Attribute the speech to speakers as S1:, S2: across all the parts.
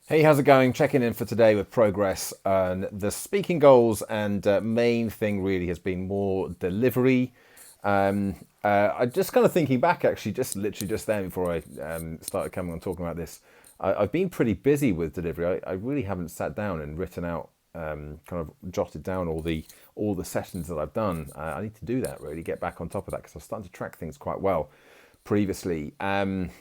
S1: Hey, how's it going? Checking in for today with progress. The speaking goals and main thing really has been more delivery. I just kind of thinking back, actually, just literally just then before I started coming on talking about this, I've been pretty busy with delivery. I really haven't sat down and written out, kind of jotted down all the sessions that I've done. I need to do that really, get back on top of that because I was starting to track things quite well previously, and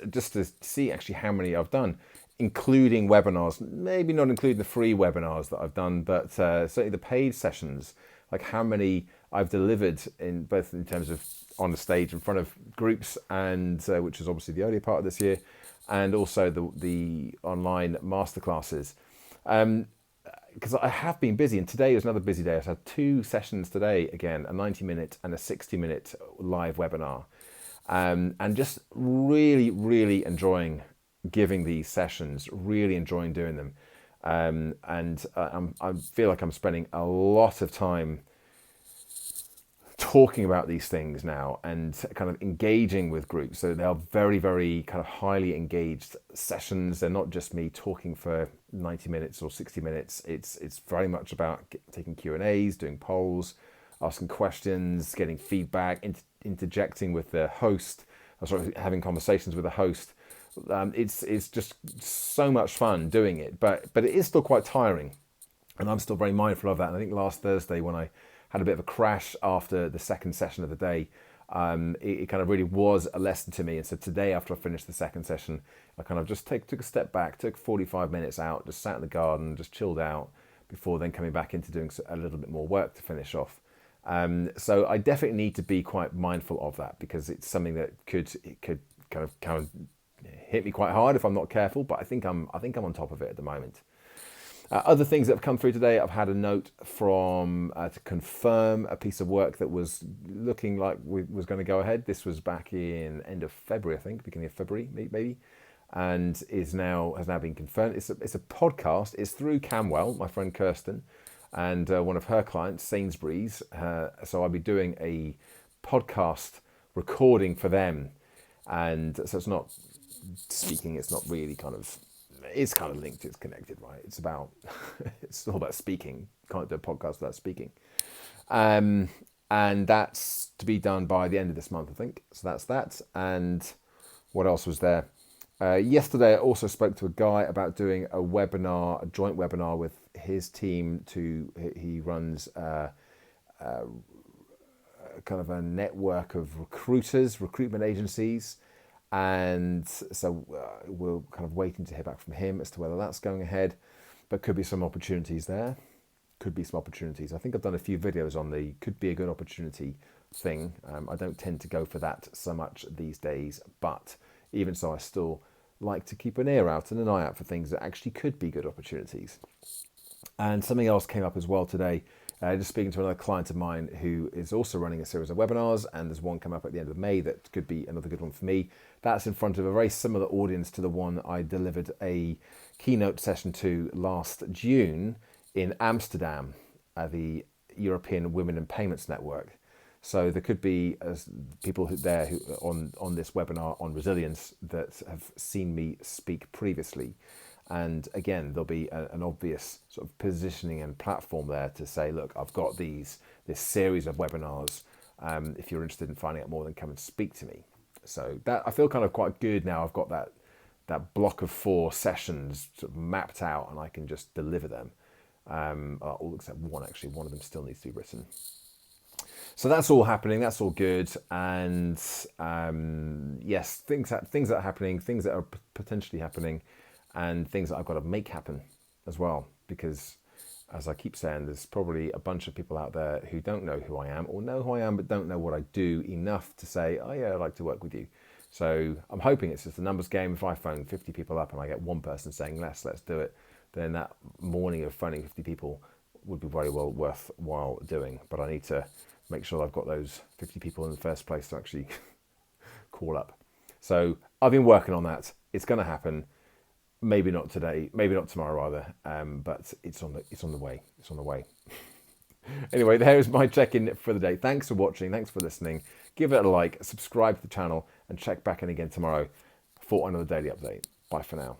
S1: just to see actually how many I've done, including webinars, maybe not including the free webinars that I've done, but certainly the paid sessions, like how many I've delivered in both in terms of on the stage in front of groups, and which is obviously the earlier part of this year, and also the online masterclasses. Because I have been busy, and today was another busy day. I've had two sessions today, again, a 90-minute and a 60-minute live webinar, and just really, really enjoying giving these sessions, really enjoying doing them. I feel like I'm spending a lot of time talking about these things now and kind of engaging with groups. So they are very, very kind of highly engaged sessions. They're not just me talking for 90 minutes or 60 minutes. It's very much about taking Q&As, doing polls, asking questions, getting feedback, interjecting with the host, or sort of having conversations with the host. It's just so much fun doing it, but it is still quite tiring, and I'm still very mindful of that. And I think last Thursday when I had a bit of a crash after the second session of the day, it kind of really was a lesson to me. And so today, after I finished the second session, I kind of just took a step back, took 45 minutes out, just sat in the garden, just chilled out before then coming back into doing a little bit more work to finish off. So I definitely need to be quite mindful of that because it's something that could kind of hit me quite hard if I'm not careful. But I think I'm on top of it at the moment. Other things that have come through today, I've had a note from to confirm a piece of work that was looking like was going to go ahead. This was back in end of February, I think, beginning of February, maybe, and has now been confirmed. It's a podcast. It's through Camwell, my friend Kirsten, and one of her clients, Sainsbury's. So I'll be doing a podcast recording for them, and so it's not speaking. It's not really kind of. It's kind of linked. It's connected, right? It's about. It's all about speaking. Can't do a podcast without speaking, and that's to be done by the end of this month, I think. So that's that. And what else was there? Yesterday, I also spoke to a guy about doing a joint webinar with his team. He runs kind of a network of recruitment agencies, and so we're kind of waiting to hear back from him as to whether that's going ahead. But could be some opportunities there. Could be some opportunities. I think I've done a few videos on the could be a good opportunity thing. I don't tend to go for that so much these days, but even so, I still like to keep an ear out and an eye out for things that actually could be good opportunities. And something else came up as well today. Just speaking to another client of mine who is also running a series of webinars, and there's one coming up at the end of May that could be another good one for me. That's in front of a very similar audience to the one I delivered a keynote session to last June in Amsterdam at the European Women in Payments Network. So there could be people who on this webinar on resilience that have seen me speak previously. And again, there'll be an obvious sort of positioning and platform there to say, look, I've got this series of webinars. If you're interested in finding out more, then come and speak to me. So that I feel kind of quite good now. I've got that block of 4 sessions sort of mapped out, and I can just deliver them. All except one, actually. One of them still needs to be written. So that's all happening. That's all good. And yes, things that are happening, things that are potentially happening, and things that I've got to make happen as well. Because, as I keep saying, there's probably a bunch of people out there who don't know who I am, or know who I am but don't know what I do enough to say, oh yeah, I'd like to work with you. So I'm hoping it's just a numbers game. If I phone 50 people up and I get one person saying let's do it, then that morning of phoning 50 people would be very well worthwhile doing. But I need to make sure I've got those 50 people in the first place to actually call up. So I've been working on that. It's going to happen. Maybe not today, maybe not tomorrow either, but it's on the way. It's on the way. Anyway, there is my check-in for the day. Thanks for watching. Thanks for listening. Give it a like, subscribe to the channel, and check back in again tomorrow for another daily update. Bye for now.